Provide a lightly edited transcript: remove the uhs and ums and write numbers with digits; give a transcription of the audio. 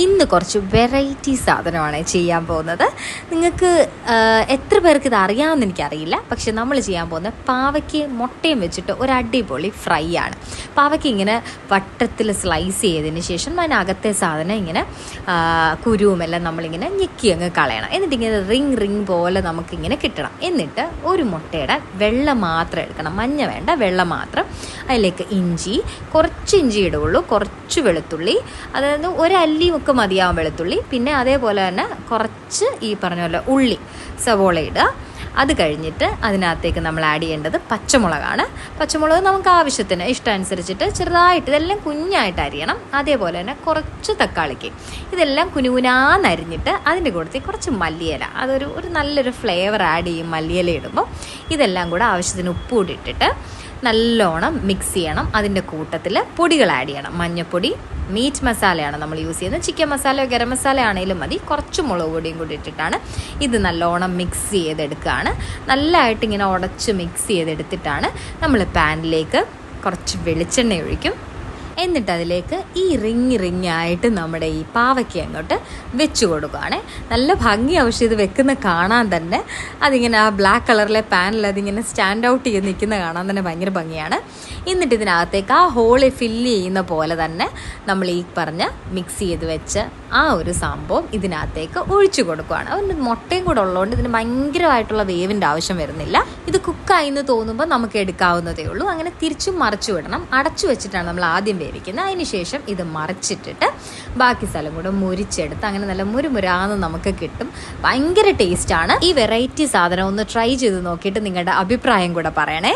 ഇന്ന് കുറച്ച് വെറൈറ്റി സാധനമാണ് ചെയ്യാൻ പോകുന്നത്. നിങ്ങൾക്ക് എത്ര പേർക്ക് ഇത് അറിയാമെന്ന് എനിക്കറിയില്ല. പക്ഷെ നമ്മൾ ചെയ്യാൻ പോകുന്നത് പാവയ്ക്ക് മുട്ടയും വെച്ചിട്ട് ഒരു അടിപൊളി ഫ്രൈ ആണ്. പാവയ്ക്ക് ഇങ്ങനെ വട്ടത്തിൽ സ്ലൈസ് ചെയ്തതിന് ശേഷം അതിനകത്തെ സാധനം ഇങ്ങനെ കുരുവുമെല്ലാം നമ്മളിങ്ങനെ ഞെക്കി അങ്ങ് കളയണം. എന്നിട്ട് ഇങ്ങനെ റിങ് പോലെ നമുക്കിങ്ങനെ കിട്ടണം. എന്നിട്ട് ഒരു മുട്ടയുടെ വെള്ള മാത്രം എടുക്കണം, മഞ്ഞ വേണ്ട, വെള്ള മാത്രം. അതിലേക്ക് ഇഞ്ചി, കുറച്ച് ഇഞ്ചി ഇടുള്ളൂ, കുറച്ച് വെളുത്തുള്ളി, അതായത് ഒരല്ലി ഒക്കെ മതിയാവും വെളുത്തുള്ളി. പിന്നെ അതേപോലെ തന്നെ കുറച്ച് ഈ പറഞ്ഞ പോലെ ഉള്ളി, സവോള ഇടുക. അത് കഴിഞ്ഞിട്ട് അതിനകത്തേക്ക് നമ്മൾ ആഡ് ചെയ്യേണ്ടത് പച്ചമുളകാണ്. പച്ചമുളക് നമുക്ക് ആവശ്യത്തിന് ഇഷ്ടമനുസരിച്ചിട്ട് ചെറുതായിട്ട് ഇതെല്ലാം കുഞ്ഞായിട്ട് അരിയണം. അതേപോലെ തന്നെ കുറച്ച് തക്കാളിക്ക് ഇതെല്ലാം കുനുകുനാന്നരിഞ്ഞിട്ട് അതിൻ്റെ കൂട്ടത്തിൽ കുറച്ച് മല്ലിയില, അതൊരു നല്ലൊരു ഫ്ലേവർ ആഡ് ചെയ്യും മല്ലിയില ഇടുമ്പോൾ. ഇതെല്ലാം കൂടെ ആവശ്യത്തിന് ഉപ്പ് കൂടി ഇട്ടിട്ട് നല്ലോണം മിക്സ് ചെയ്യണം. അതിൻ്റെ കൂട്ടത്തിൽ പൊടികൾ ആഡ് ചെയ്യണം. മഞ്ഞൾപ്പൊടി, മീറ്റ് മസാലയാണ് നമ്മൾ യൂസ് ചെയ്യുന്നത്. ചിക്കൻ മസാലയോ ഗരം മസാല ആണെങ്കിലും മതി. കുറച്ച് മുളക് പൊടിയും കൂടി ഇട്ടിട്ടാണ് ഇത് നല്ലോണം മിക്സ് ചെയ്തെടുക്കുകയാണ്. നല്ലതായിട്ട് ഇങ്ങനെ ഉടച്ച് മിക്സ് ചെയ്തെടുത്തിട്ടാണ് നമ്മൾ പാനിലേക്ക് കുറച്ച് വെളിച്ചെണ്ണ ഒഴിക്കും. എന്നിട്ട് അതിലേക്ക് ഈ റിങ് ആയിട്ട് നമ്മുടെ ഈ പാവയ്ക്ക് അങ്ങോട്ട് വെച്ച് കൊടുക്കുകയാണ്. നല്ല ഭംഗിയാണ്. പക്ഷേ ഇത് വെക്കുന്ന കാണാൻ തന്നെ അതിങ്ങനെ ആ ബ്ലാക്ക് കളറിലെ പാനിൽ അതിങ്ങനെ സ്റ്റാൻഡ് ഔട്ട് ചെയ്ത് നിൽക്കുന്ന കാണാൻ തന്നെ ഭയങ്കര ഭംഗിയാണ്. എന്നിട്ട് ഇതിനകത്തേക്ക് ആ ഹോള് ഫില്ല് ചെയ്യുന്ന പോലെ തന്നെ നമ്മൾ ഈ പറഞ്ഞ മിക്സ് ചെയ്ത് വെച്ച് ആ ഒരു സംഭവം ഇതിനകത്തേക്ക് ഒഴിച്ചു കൊടുക്കുകയാണ്. അതിന് മുട്ടയും കൂടെ ഉള്ളതുകൊണ്ട് ഇതിന് ഭയങ്കരമായിട്ടുള്ള വേവിൻ്റെ ആവശ്യം വരുന്നില്ല. ഇത് കുക്കായി എന്ന് തോന്നുമ്പോൾ നമുക്ക് എടുക്കാവുന്നതേ ഉള്ളൂ. അങ്ങനെ തിരിച്ചും മറിച്ചു വിടണം. അടച്ചു വെച്ചിട്ടാണ് നമ്മൾ ആദ്യം വേവിക്കുന്നത്. അതിന് ശേഷം ഇത് മറിച്ചിട്ടിട്ട് ബാക്കി സ്ഥലം കൂടെ മുരിച്ചെടുത്ത് അങ്ങനെ നല്ല മുരുമുരാന്ന് നമുക്ക് കിട്ടും. ഭയങ്കര ടേസ്റ്റാണ്. ഈ വെറൈറ്റി സാധനം ഒന്ന് ട്രൈ ചെയ്ത് നോക്കിയിട്ട് നിങ്ങളുടെ അഭിപ്രായം കൂടെ പറയണേ.